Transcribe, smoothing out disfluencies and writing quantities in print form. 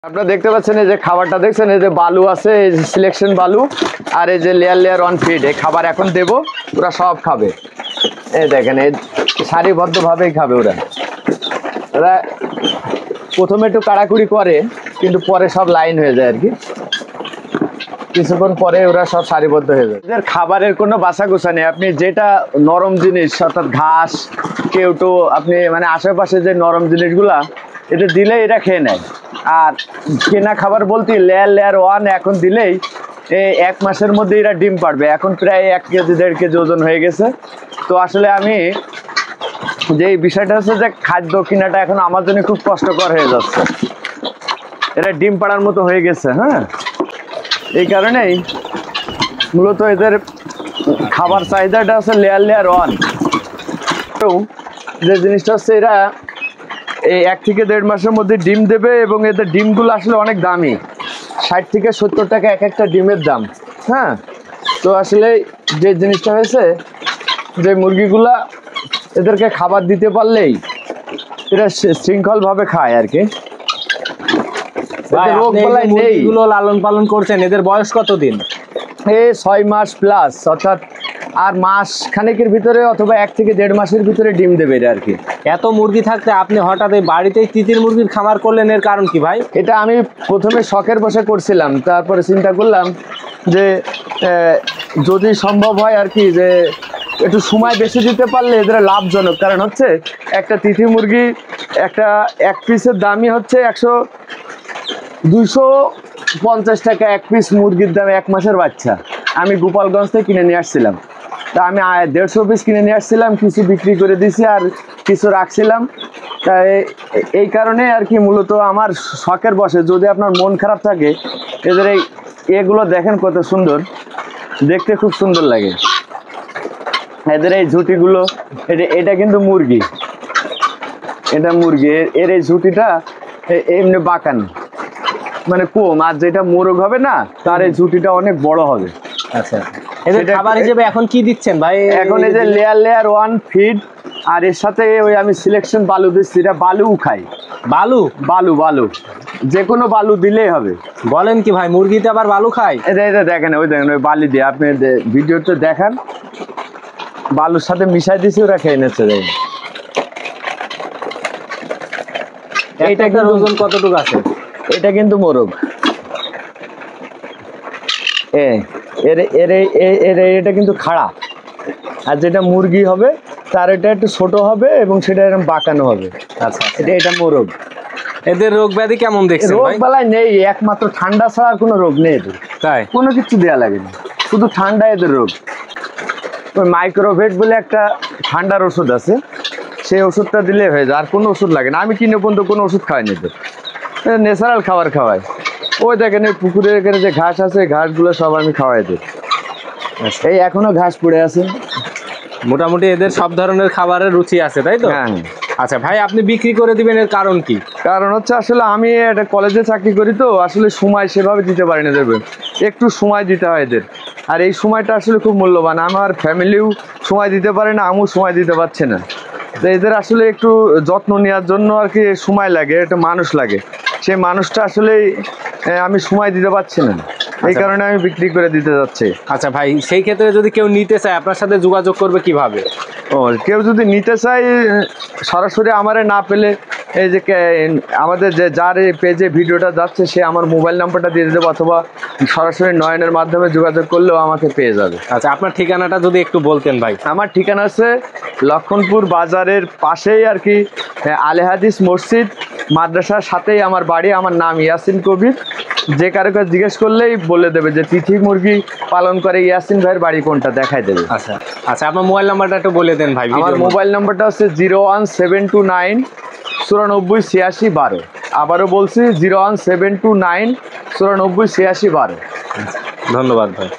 আপনারা দেখতে পাচ্ছেন এই যে খাবারটা দেখছেন, এই যে বালু আছে, এই যে সিলেকশন বালু আর এই যে লেয়ার লেয়ার অন ফিড। এই খাবার এখন দেবো, ওরা সব খাবে। এই দেখেন এই সারিবদ্ধভাবেই খাবে ওরা। ওরা প্রথমে একটু কাড়াকুড়ি করে, কিন্তু পরে সব লাইন হয়ে যায় আর কি। কিছুক্ষণ পরে ওরা সব সারিবদ্ধ হয়ে যায়। এদের খাবারের কোনো বাছাগুছা নেই। আপনি যেটা নরম জিনিস অর্থাৎ ঘাস, কেউটো, আপনি মানে আশেপাশে যে নরম জিনিসগুলা এটা দিলে এরা খেয়ে নেয়। আর কেনা খাবার বলতে লেয়ার লেয়ার ওয়ান এখন দিলেই এই 1 মাসের মধ্যে এরা ডিম পারবে। এখন প্রায় 1 কেজি 1.5 কেজি ওজন হয়ে গেছে। তো আসলে আমি যে বিষয়টা হচ্ছে যে খাদ্য কেনাটা এখন আমার জন্য খুব কষ্টকর হয়ে যাচ্ছে। এরা ডিম পাড়ার মতো হয়ে গেছে। হ্যাঁ, এই কারণেই মূলত এদের খাবার চাহিদাটা হচ্ছে লেয়ার লেয়ার ওয়ান। যে জিনিসটা হচ্ছে এরা এই 1 থেকে 1.5 মাসের মধ্যে ডিম দেবে, এবং এদের ডিমগুলো আসলে অনেক দামি, 60 থেকে 70 টাকা এক একটা ডিমের দাম। হ্যাঁ, তো আসলে যে জিনিসটা হয়েছে যে মুরগিগুলা এদেরকে খাবার দিতে পারলেই এরা শৃঙ্খলভাবে খায় আর কি। রোগ বালাই নেই। লালন পালন করছেন, এদের বয়স কতদিন? এই 6 মাস প্লাস, অর্থাৎ আর মাস খানেকের ভিতরে অথবা 1 থেকে 1.5 মাসের ভিতরে ডিম দেবে এরা আর কি। এত মুরগি থাকতে আপনি হঠাৎ এই বাড়িতেই তিতির মুরগির খামার করলেন, এর কারণ কি ভাই? এটা আমি প্রথমে শখের বসে করছিলাম, তারপরে চিন্তা করলাম যে যদি সম্ভব হয় আর কি, যে একটু সময় বেশি দিতে পারলে এদের লাভজনক। কারণ হচ্ছে একটা তিথি মুরগি একটা 1 পিসের দামই হচ্ছে 250 টাকা 1 পিস মুরগির দাম। 1 মাসের বাচ্চা আমি গোপালগঞ্জ থেকে কিনে নিয়ে আসছিলাম। তা আমি 150 পিস কিনে নিয়ে আসছিলাম, কিছু বিক্রি করে দিছি আর কিছু রাখছিলাম। তাই এই কারণে আর কি মূলত আমার শখের বসে। যদি আপনার মন খারাপ থাকে, এদের এগুলো দেখেন কত সুন্দর দেখতে, খুব সুন্দর লাগে এদের এই ঝুঁটিগুলো। এটা কিন্তু মুরগি, এটা মুরগি। এর এই ঝুঁটিটা এমনি বাঁকানো মানে কম, আর যেটা মোরগ হবে না তার এই ঝুঁটিটা অনেক বড় হবে। আচ্ছা, এদের খাবার হিসেবে এখন কি দিচ্ছেন ভাই? এখন এই যে লেয়ার লেয়ার ওয়ান ফিড, আর এর সাথে ওই আমি সিলেকশন বালু দিচ্ছি। এটা বালুও খাই। বালু? বালু বালু যে কোনো বালু দিলেই হবে। বলেন কি ভাই, মুরগিতে আবার বালু খায়? এটা দেখেন, ওই দেখেন ওই বালি দিয়ে আপনি ভিডিওতে দেখান, বালুর সাথে মিশাই দিছি, ওরা খেয়ে নিচ্ছে। দেখেন এইটা কিন্তু ওজন কতটুকু আছে? এটা কিন্তু মোরগ। এটা কিন্তু খাড়া, আর যেটা মুরগি হবে তার এটা একটু ছোট হবে এবং সেটা এরকম বাঁকানো হবে। আচ্ছা, এটা মোরগ। এদের রোগ ব্যাধি কেমন দেখছেন? রোগ বালাই নেই, একমাত্র ঠান্ডা ছাড়া আর কোনো রোগ নেই এদের। তাই? কোনো কিছু দেওয়া লাগে না, শুধু ঠান্ডা এদের রোগ। ওই মাইক্রোভেট বলে একটা ঠান্ডার ওষুধ আছে, সেই ওষুধটা দিলে হয়ে যায়, আর কোনো ওষুধ লাগে না। আমি কিনে পর্যন্ত কোনো ওষুধ খাওয়াই না এদের, ন্যাচারাল খাবার খাওয়াই। ওই দেখেন এই পুকুরের এখানে যে ঘাস আছে, ঘাসগুলো সব আমি খাওয়াই দিই। এই এখনো ঘাস পড়ে আছে। মোটামুটি এদের সব ধরনের খাবারের রুচি আছে, তাই তো? হ্যাঁ। আচ্ছা ভাই, আপনি বিক্রি করে দিবেন, এর কারণ কি? কারণ হচ্ছে আসলে আমি একটা কলেজে চাকরি করি, তো আসলে সময় সেভাবে দিতে পারি না। দেবে একটু সময় দিতে হয় এদের, আর এই সময়টা আসলে খুব মূল্যবান। আমার ফ্যামিলিও সময় দিতে পারে না, আমিও সময় দিতে পারছে না। তো এদের আসলে একটু যত্ন নেওয়ার জন্য আর কি সময় লাগে, একটা মানুষ লাগে। সেই মানুষটা আসলে আমি সময় দিতে পারছি না, এই কারণে আমি বিক্রি করে দিতে যাচ্ছি। আচ্ছা ভাই, সেই ক্ষেত্রে যদি কেউ নিতে চায় আপনার সাথে যোগাযোগ করবে কিভাবে? কেউ যদি নিতে চায় সরাসরি আমারে না পেলে, এই যে আমাদের যে যার পেজে ভিডিওটা যাচ্ছে সে আমার মোবাইল নাম্বারটা দিয়ে দেবো, অথবা সরাসরি নয়নের মাধ্যমে যোগাযোগ করলেও আমাকে পেয়ে যাবে। আচ্ছা, আপনার ঠিকানাটা যদি একটু বলতেন ভাই। আমার ঠিকানা আছে লক্ষণপুর বাজারের পাশেই আর কি, আলে হাদিস মসজিদ মাদ্রাসার সাথেই আমার বাড়ি। আমার নাম ইয়াসিন কবির। যে কারো কাছে জিজ্ঞেস করলেই বলে দেবে যে তিথি মুরগি পালন করে ইয়াসিন ভাইয়ের বাড়ি কোনটা, দেখাই দেবে। আচ্ছা আচ্ছা, আপনার মোবাইল নাম্বারটা একটু বলে দেন ভাই। আমার মোবাইল নাম্বারটা হচ্ছে 01729 94 86 12। আবারও বলছি 01729 94 86 12। ধন্যবাদ ভাই।